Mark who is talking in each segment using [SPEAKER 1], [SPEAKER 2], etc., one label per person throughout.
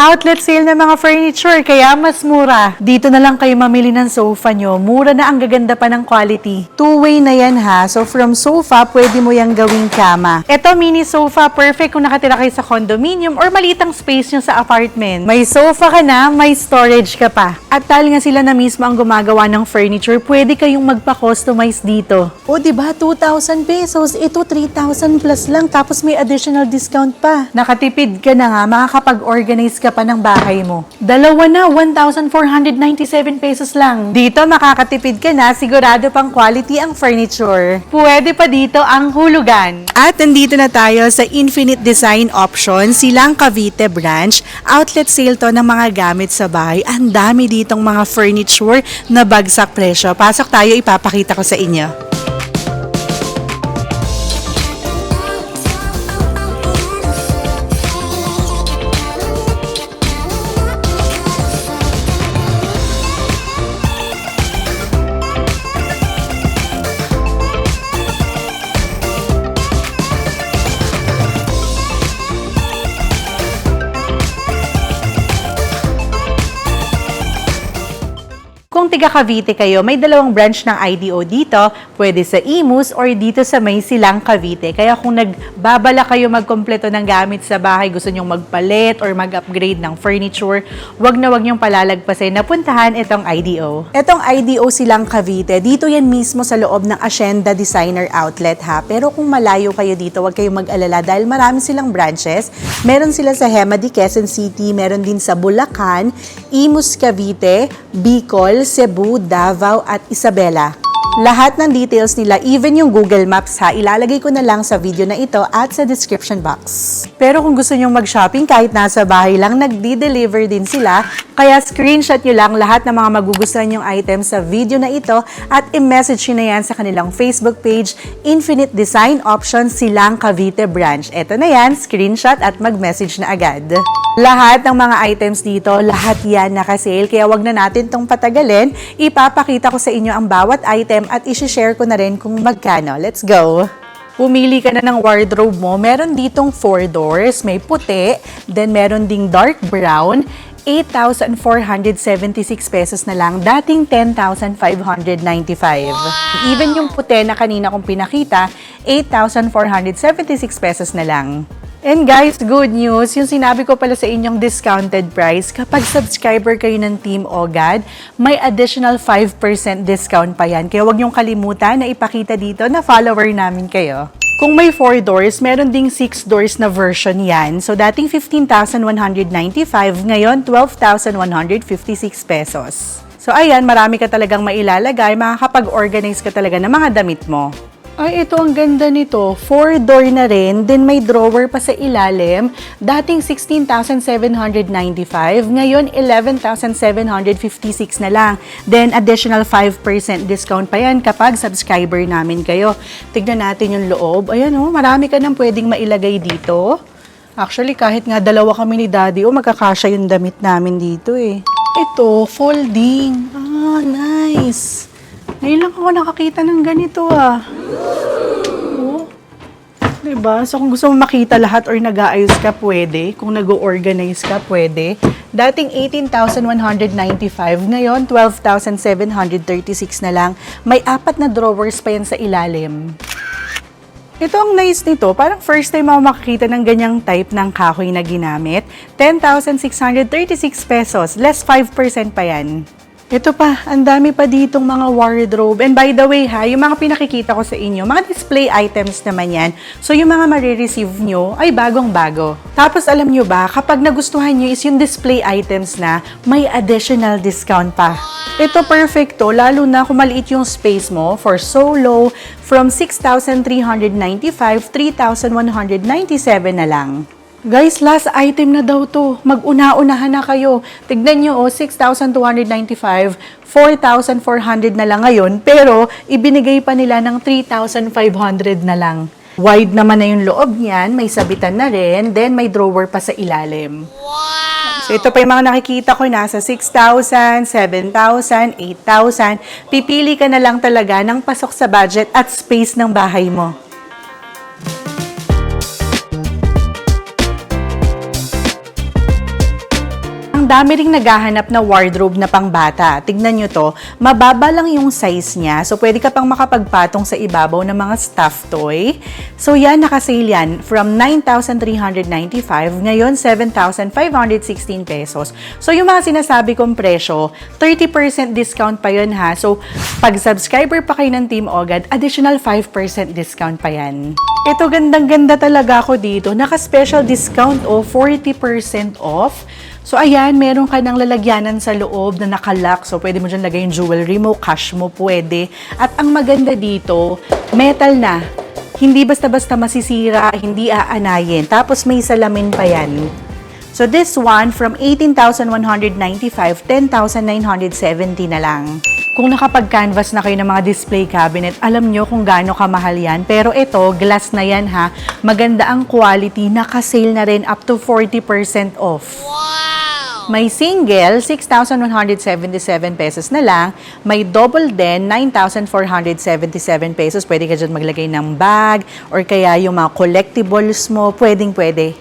[SPEAKER 1] Outlet sale ng mga furniture, kaya mas mura. Dito na lang kayo mamili ng sofa nyo. Mura na, ang gaganda pa ng quality. Two-way na yan ha. So from sofa, pwede mo yung gawing kama. Ito, mini sofa, perfect kung nakatira kayo sa condominium or malitang space nyo sa apartment. May sofa ka na, may storage ka pa. At dahil nga sila na mismo ang gumagawa ng furniture, pwede kayong magpa-customize dito. O diba, 2,000 pesos. Ito, 3,000 plus lang. Tapos may additional discount pa. Nakatipid ka na nga, makakapag-organize ka pa ng bahay mo. Dalawa na, 1,497 pesos lang. Dito, makakatipid ka na, sigurado pang quality ang furniture. Pwede pa dito ang hulugan. At nandito na tayo sa Infinite Design Options, silang Cavite branch. Outlet sale to ng mga gamit sa bahay. Ang dami ditong mga furniture na bagsak presyo. Pasok tayo, ipapakita ko sa inyo. Kung tiga Cavite kayo, may dalawang branch ng IDO dito, pwede sa Imus or dito sa may Silang Cavite. Kaya kung nagbabala kayo magkompleto ng gamit sa bahay, gusto nyong magpalit or mag-upgrade ng furniture, wag na wag nyong palalagpasin na puntahan itong IDO. Itong IDO Silang Cavite, dito yan mismo sa loob ng Hacienda Designer Outlet ha. Pero kung malayo kayo dito, wag kayong mag-alala dahil marami silang branches. Meron sila sa Hemadi, Quezon City, meron din sa Bulacan, Imus Cavite, Bicol, Cebu, Davao at Isabela. Lahat ng details nila, even yung Google Maps ha, ilalagay ko na lang sa video na ito at sa description box. Pero kung gusto nyong mag-shopping kahit nasa bahay lang, nagdi-deliver din sila. Kaya screenshot nyo lang lahat ng mga magugustuhan nyong items sa video na ito at i-message nyo na yan sa kanilang Facebook page, Infinite Design Options Silang Cavite Branch. Eto na yan, screenshot at mag-message na agad. Lahat ng mga items dito, lahat yan naka-sale, kaya wag na natin tong patagalin. Ipapakita ko sa inyo ang bawat item at isi-share ko na rin kung magkano. Let's go! Pumili ka na ng wardrobe mo. Meron ditong 4 doors, may puti, then meron ding dark brown, 8,476 pesos na lang, dating 10,595. Even yung puti na kanina kong pinakita, 8,476 pesos na lang. And guys, good news, yung sinabi ko pala sa inyong discounted price, kapag subscriber kayo ng Team OGAD, may additional 5% discount pa yan. Kaya huwag niyong kalimutan na ipakita dito na follower namin kayo. Kung may 4 doors, meron ding 6 doors na version yan. So dating 15,195, ngayon 12,156 pesos. So ayan, marami ka talagang mailalagay, makakapag-organize ka talaga ng mga damit mo. Ay, ito ang ganda nito. 4-door na rin. Then may drawer pa sa ilalim. Dating 16,795. Ngayon, 11,756 na lang. Then, additional 5% discount pa yan kapag subscriber namin kayo. Tignan natin yung loob. Ayan o, marami ka nang pwedeng mailagay dito. Actually, kahit nga dalawa kami ni Daddy, magkakasya yung damit namin dito eh. Ito, folding. Ah, nice. Ngayon lang ako nakakita ng ganito ah. Oh. Diba? So kung gusto mo makita lahat or nag-aayos ka, pwede. Kung nag-organize ka, pwede. Dating 18,195, ngayon 12,736 na lang. May 4 na drawers pa yan sa ilalim. Ito ang nice nito. Parang first time ako makakita ng ganyang type ng kahoy na ginamit. 10,636 pesos. Less 5% pa yan. Ito pa, ang dami pa ditong mga wardrobe. And by the way ha, yung mga pinakikita ko sa inyo, mga display items naman yan. So yung mga marireceive nyo ay bagong-bago. Tapos alam nyo ba, kapag nagustuhan nyo is yung display items na, may additional discount pa. Ito perfecto, lalo na kung maliit yung space mo for so low, from 6,395, 3,197 na lang. Guys, last item na daw to. Mag-una-unahan na kayo. Tignan nyo, 6,295, 4,400 na lang ngayon, pero ibinigay pa nila ng 3,500 na lang. Wide naman na yung loob niyan, may sabitan na rin, then may drawer pa sa ilalim. Wow! So ito pa yung mga nakikita ko, nasa 6,000, 7,000, 8,000. Pipili ka na lang talaga ng pasok sa budget at space ng bahay mo. dami ring naghahanap na wardrobe na pangbata. Tignan nyo to, mababa lang yung size niya. So, pwede ka pang makapagpatong sa ibabaw ng mga stuffed toy. So, yan, nakasale yan. From 9,395, ngayon 7,516 pesos. So, yung mga sinasabi kong presyo, 30% discount pa yun ha. So, pag subscriber pa kayo ng Team Ogad, additional 5% discount pa yan. Ito, gandang-ganda talaga ako dito. Naka-special discount o 40% off. So, ayan, meron ka ng lalagyanan sa loob na nakalock. So, pwede mo dyan lagay yung jewelry mo, cash mo, pwede. At ang maganda dito, metal na. Hindi basta-basta masisira, hindi aanayin. Tapos, may salamin pa yan. So, this one, from 18,195, 10,970 na lang. Kung nakapag-canvas na kayo ng mga display cabinet, alam nyo kung gaano kamahal yan. Pero ito, glass na yan ha. Maganda ang quality, naka-sale na rin up to 40% off. Wow! May single, 6,177 pesos na lang. May double din, 9,477 pesos. Pwede ka dyan maglagay ng bag or kaya yung mga collectibles mo, pwedeng-pwede.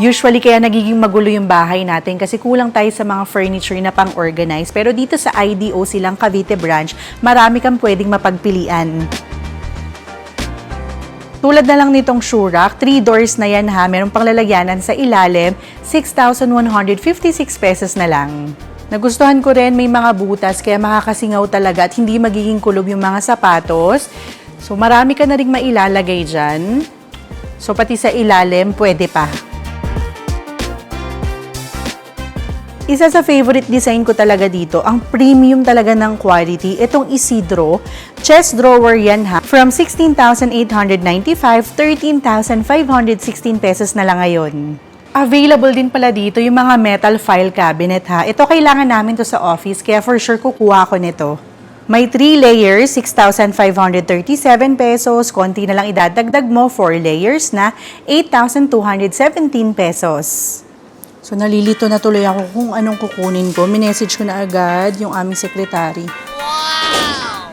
[SPEAKER 1] Usually, kaya nagiging magulo yung bahay natin kasi kulang tayo sa mga furniture na pang-organize. Pero dito sa IDO silang Cavite branch, marami kang pwedeng mapagpilian. Tulad na lang nitong shoe rack, 3 doors na yan ha, meron pang lalagyanan sa ilalim, 6,156 pesos na lang. Nagustuhan ko rin, may mga butas, kaya makakasingaw talaga at hindi magiging kulog yung mga sapatos. So, marami ka na rin mailalagay dyan. So, pati sa ilalim, pwede pa. Isa sa favorite design ko talaga dito, ang premium talaga ng quality, itong Isidro. Chest drawer yan ha. From 16,895, 13,516 pesos na lang ngayon. Available din pala dito yung mga metal file cabinet ha. Ito kailangan namin to sa office, kaya for sure kukuha ko nito. May 3 layers, 6,537 pesos. Konti na lang idadagdag mo, 4 layers na, 8,217 pesos. So, nalilito na tuloy ako kung anong kukunin ko. Minessage ko na agad yung aming sekretary. Wow!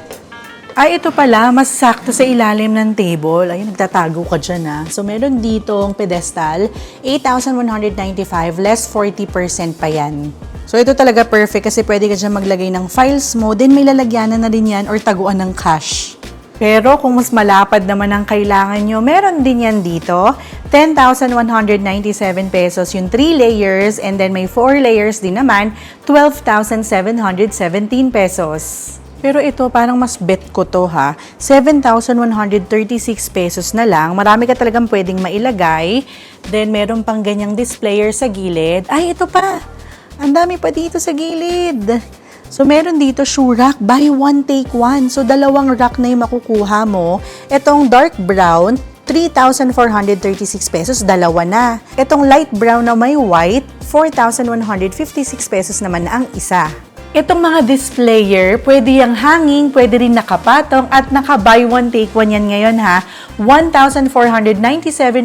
[SPEAKER 1] Ay, ito pala, mas sakto sa ilalim ng table. Ay, nagtatago ka dyan ha. So, meron ditong pedestal, 8,195, less 40% pa yan. So, ito talaga perfect kasi pwede ka dyan maglagay ng files mo, then may lalagyanan na din yan or taguan ng cash. Pero kung mas malapad naman ang kailangan nyo, meron din yan dito. 10,197 pesos yung 3 layers and then may 4 layers din naman, 12,717 pesos. Pero ito parang mas bet ko to ha. 7,136 pesos na lang. Marami ka talagang pwedeng mailagay. Then meron pang ganyang displayer sa gilid. Ay, ito pa. Ang dami pa dito sa gilid. So, meron dito shoe rack, buy one, take one. So, 2 rack na yung makukuha mo. Itong dark brown, 3,436 pesos, 2 na. Itong light brown na may white, 4,156 pesos naman na ang isa. Itong mga displayer, pwede yung hanging, pwede rin nakapatong, at naka-buy one, take one yan ngayon ha. 1,497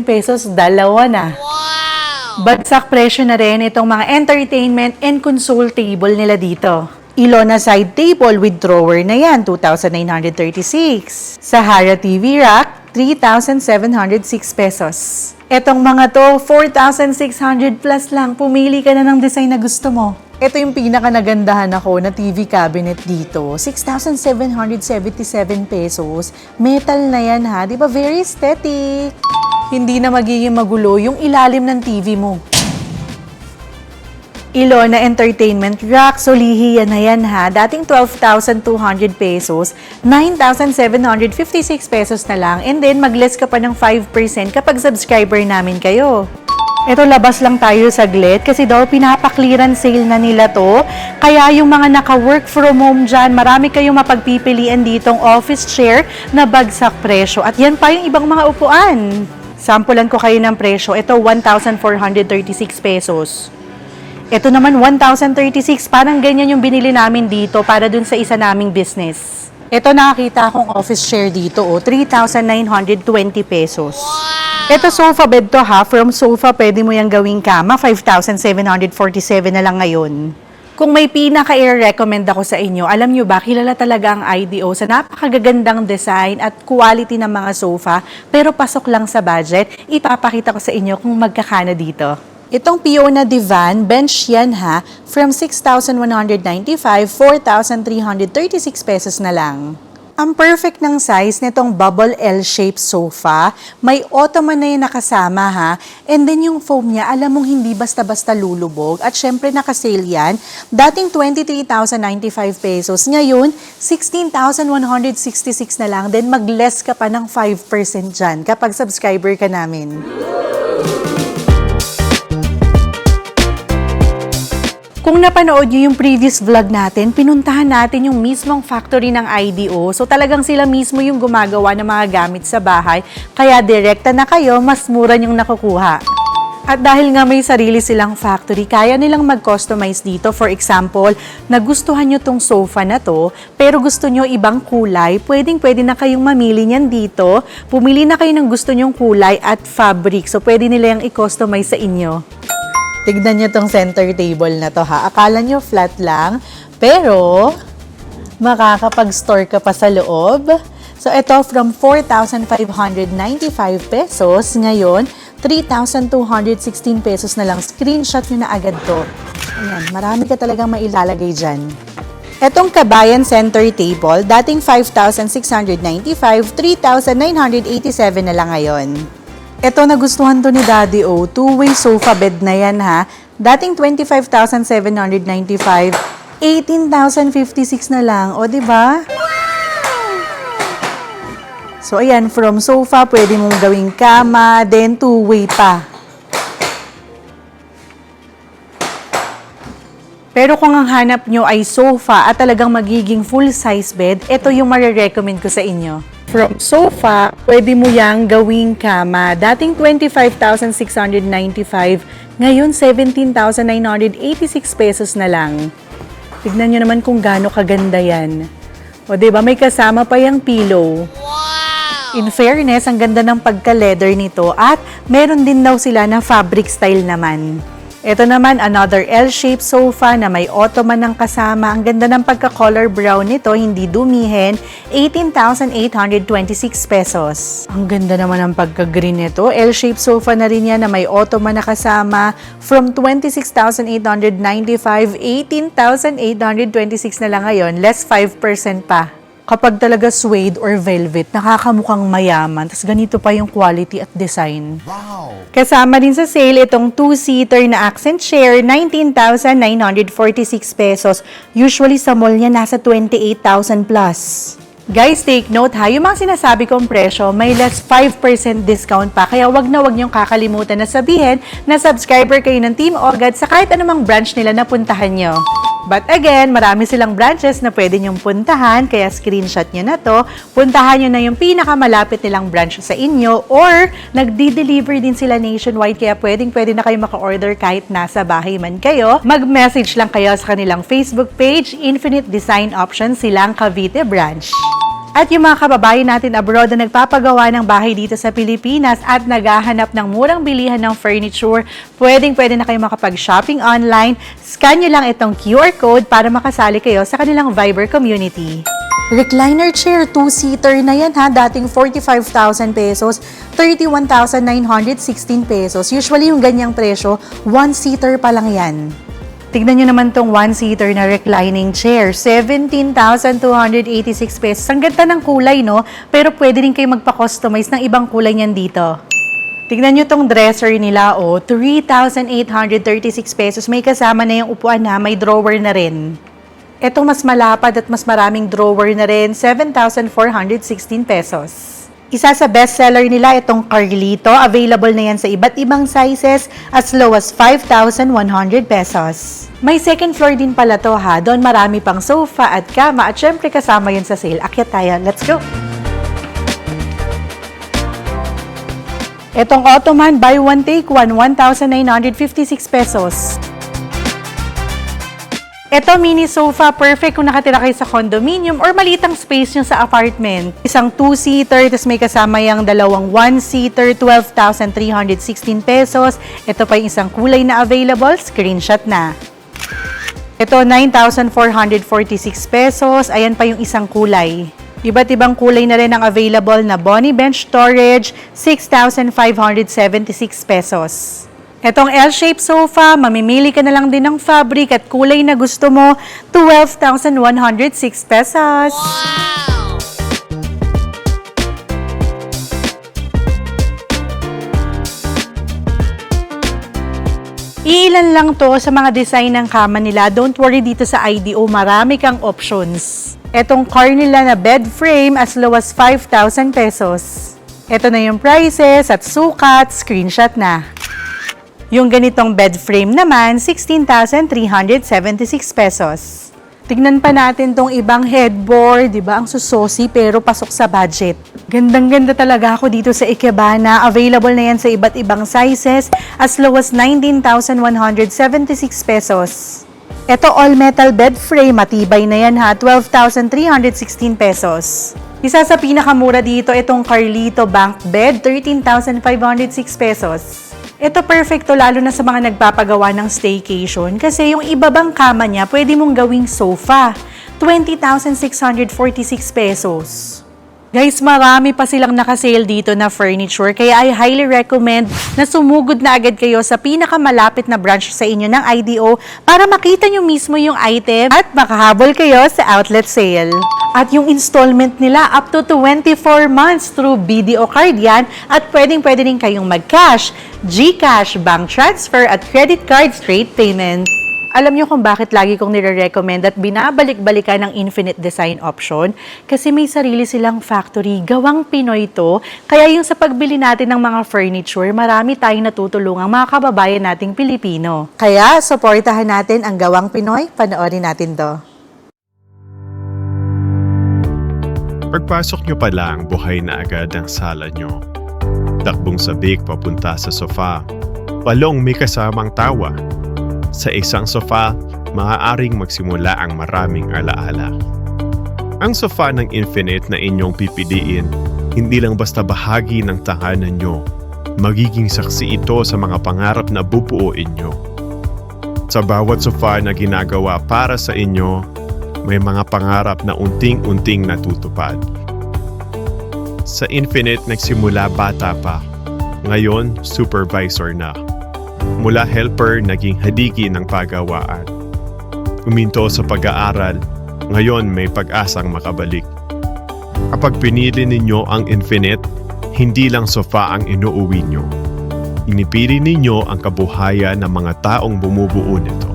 [SPEAKER 1] pesos, 2 na. Wow! Bagsak presyo na rin itong mga entertainment and console table nila dito. Ilona side table with drawer na yan, 2,936. Sahara TV rack, 3,706 pesos. Etong mga to, 4,600 plus lang. Pumili ka na ng design na gusto mo. Ito yung pinaka nagandahan ako na TV cabinet dito. 6,777 pesos. Metal na yan ha. Di ba? Very aesthetic. Hindi na magiging magulo yung ilalim ng TV mo. Ilona Entertainment Rack, solihi yan na yan ha. Dating 12,200 pesos, 9,756 pesos na lang. And then, mag-less ka pa ng 5% kapag subscriber namin kayo. Ito, labas lang tayo saglit kasi daw pinapakliran sale na nila to. Kaya yung mga naka-work from home dyan, marami kayong mapagpipilian ditong office chair na bagsak presyo. At yan pa yung ibang mga upuan. Sampulan ko kayo ng presyo. Ito, 1,436 pesos. Ito naman, 1,036. Parang ganyan yung binili namin dito para dun sa isa naming business. Ito, nakakita akong office chair dito, 3,920 pesos. Wow! Ito, sofa bed to ha. From sofa, pwede mo yung gawing kama. 5,747 na lang ngayon. Kung may pinaka-i-recommend ako sa inyo, alam nyo ba, kilala talaga ang IDO sa napakagagandang design at quality ng mga sofa, pero pasok lang sa budget. Ipapakita ko sa inyo kung magkakano dito. Itong Piona Divan, bench yan ha, from 6,195, 4,336 pesos na lang. Ang perfect ng size nitong bubble L-shaped sofa, may ottoman na yung nakasama ha, and then yung foam niya, alam mong hindi basta-basta lulubog, at syempre nakasale yan, dating 23,095 pesos, ngayon 16,166 na lang, then mag-less ka pa ng 5% dyan kapag subscriber ka namin. Kung napanood nyo yung previous vlog natin, pinuntahan natin yung mismong factory ng IDO. So talagang sila mismo yung gumagawa ng mga gamit sa bahay. Kaya direkta na kayo, mas mura yung nakukuha. At dahil nga may sarili silang factory, kaya nilang mag-customize dito. For example, nagustuhan nyo tong sofa na to, pero gusto nyo ibang kulay, pwede na kayong mamili niyan dito. Pumili na kayo ng gusto nyong kulay at fabric. So pwede nila yung i-customize sa inyo. Tignan nyo tong center table na to ha. Akala nyo flat lang, pero makakapag-store ka pa sa loob. So ito from 4,595 pesos, ngayon 3,216 pesos na lang. Screenshot nyo na agad to. Ayan, marami ka talagang mailalagay dyan. Etong Kabayan center table, dating 5,695, 3,987 na lang ngayon. Ito, nagustuhan to ni Daddy O. Two-way sofa bed na yan ha. Dating 25,795, 18,056 na lang. O, diba? So, ayan, from sofa, pwede mong gawing kama, then two-way pa. Pero kung ang hanap nyo ay sofa at talagang magiging full-size bed, ito yung marirecommend ko sa inyo. From sofa, pwede mo yang gawing kama. Dating 25,695, ngayon 17,986 pesos na lang. Tignan nyo naman kung gaano kaganda yan. O diba, may kasama pa yung pillow. Wow! In fairness, ang ganda ng pagka-leather nito at meron din daw sila na fabric style naman. Ito naman, another L-shaped sofa na may ottoman ng kasama. Ang ganda ng pagka-color brown nito, hindi dumihin. 18,826 pesos. Ang ganda naman ng pagka-green nito. L-shaped sofa na rin yan na may ottoman na kasama. From 26,895, 18,826 na lang ngayon. Less 5% pa. Kapag talaga suede or velvet, nakakamukhang mayaman. Tapos ganito pa yung quality at design. Wow! Kasama din sa sale itong 2-seater na accent chair, 19,946 pesos. Usually sa mall niya nasa 28,000 plus. Guys, take note ha, yung mga sinasabi kong presyo, may less 5% discount pa. Kaya wag niyong kakalimutan na sabihin na subscriber kayo ng Team Ogad sa kahit anumang branch nila na puntahan nyo. But again, marami silang branches na pwede nyong puntahan, kaya screenshot nyo na to. Puntahan nyo na yung pinakamalapit nilang branch sa inyo or nagdi-deliver din sila nationwide, kaya pwede na kayo maka-order kahit nasa bahay man kayo. Mag-message lang kayo sa kanilang Facebook page, Infinite Design Options Silang Cavite Branch. At yung mga kababayan natin abroad na nagpapagawa ng bahay dito sa Pilipinas at naghahanap ng murang bilihan ng furniture, pwede na kayo makapag-shopping online. Scan nyo lang itong QR code para makasali kayo sa kanilang Viber community. Recliner chair, 2-seater na yan ha, dating 45,000 pesos, 31,916 pesos. Usually yung ganyang presyo, 1-seater pa lang yan. Tignan nyo naman tong 1-seater na reclining chair. 17,286 pesos. Ang ganda ng kulay, no? Pero pwede rin kayo magpa-customize ng ibang kulay niyan dito. Tignan nyo tong dresser nila, 3,836 pesos. May kasama na yung upuan na, may drawer na rin. Ito mas malapad at mas maraming drawer na rin, 7,416 pesos. Isa sa bestseller nila itong Carlito. Available na yan sa iba't ibang sizes as low as 5,100 pesos. May second floor din pala to ha. Doon marami pang sofa at kama at syempre kasama yun sa sale. Akyat tayo. Let's go! Itong ottoman, buy one take one, 1,956 pesos. Ito, mini sofa, perfect kung nakatira kayo sa condominium or malitang space nyo sa apartment. Isang 2-seater, tapos may kasama yung dalawang 1-seater, 12,316 pesos. Ito pa yung isang kulay na available, screenshot na. Ito, 9,446 pesos. Ayan pa yung isang kulay. Iba't ibang kulay na rin ang available na Bonnie Bench Storage, 6,576 pesos. Etong L-shaped sofa, mamimili ka na lang din ng fabric at kulay na gusto mo, 12,106 pesos. Iilan lang to sa mga design ng kama nila. Don't worry dito sa IDO, marami kang options. Etong car nila na bed frame as low as 5,000 pesos. Ito na yung prices at sukat, screenshot na. Yung ganitong bed frame naman, 16,376 pesos. Tignan pa natin tong ibang headboard, di ba? Ang susosi pero pasok sa budget. Gandang-ganda talaga ako dito sa Ikebana. Available na yan sa iba't ibang sizes as low as 19,176 pesos. Ito all-metal bed frame, matibay na yan ha, 12,316 pesos. Isa sa pinakamura dito, itong Carlito Bank Bed, 13,506 pesos. Ito perfecto lalo na sa mga nagpapagawa ng staycation kasi yung ibabang kama niya pwede mong gawing sofa. 20,646 pesos. Guys, marami pa silang nakasale dito na furniture kaya I highly recommend na sumugod na agad kayo sa pinakamalapit na branch sa inyo ng IDO para makita nyo mismo yung item at makahabol kayo sa outlet sale. At yung installment nila up to 24 months through BDO card yan at pwedeng-pwede rin kayong mag-cash, GCash, bank transfer at credit card straight payment. Alam nyo kung bakit lagi kong nire-recommend at binabalik-balikan ng Infinite Design option? Kasi may sarili silang factory, gawang Pinoy to. Kaya yung sa pagbili natin ng mga furniture, marami tayong natutulungang mga kababayan nating Pilipino. Kaya, supportahan natin ang gawang Pinoy. Panoorin natin to.
[SPEAKER 2] Pagpasok nyo pa lang, buhay na agad ang sala nyo. Takbong sabik papunta sa sofa. Palong may kasamang tawa. Sa isang sofa, maaaring magsimula ang maraming alaala. Ang sofa ng Infinite na inyong pipiliin, hindi lang basta bahagi ng tahanan nyo. Magiging saksi ito sa mga pangarap na bubuuin nyo. Sa bawat sofa na ginagawa para sa inyo, may mga pangarap na unting-unting natutupad. Sa Infinite nagsimula bata pa, ngayon supervisor na. Mula helper naging hadigi ng paggawaan. Uminto sa pag-aaral, ngayon may pag-asang makabalik. Kapag pinili ninyo ang Infinite, hindi lang sofa ang inuuwi nyo. Inipili ninyo ang kabuhayan ng mga taong bumubuo nito.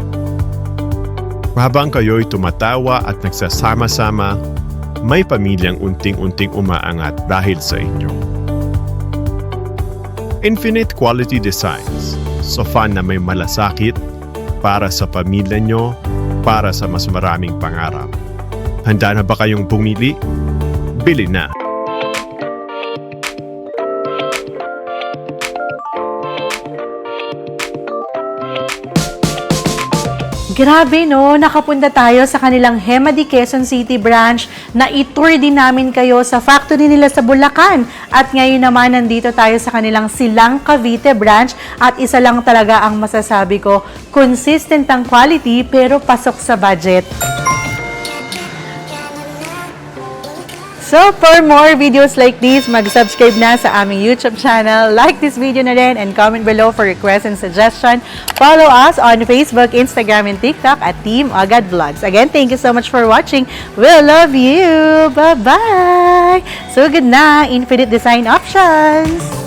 [SPEAKER 2] Habang kayo'y tumatawa at nagsasama-sama, may pamilyang unting-unting umaangat dahil sa inyo. Infinite Quality Designs. Sofa na may malasakit para sa pamilya nyo, para sa mas maraming pangarap. Handa na ba kayong bumili? Bili na!
[SPEAKER 1] Grabe no, nakapunta tayo sa kanilang Hemady Quezon City branch na i-tour din namin kayo sa factory nila sa Bulacan. At ngayon naman nandito tayo sa kanilang Silang Cavite branch at isa lang talaga ang masasabi ko, consistent ang quality pero pasok sa budget. So, for more videos like this, mag-subscribe na sa aming YouTube channel. Like this video na rin and comment below for requests and suggestion. Follow us on Facebook, Instagram, and TikTok at Team Agad Vlogs. Again, thank you so much for watching. We'll love you. Bye-bye! So, good na. Infinite Design Options!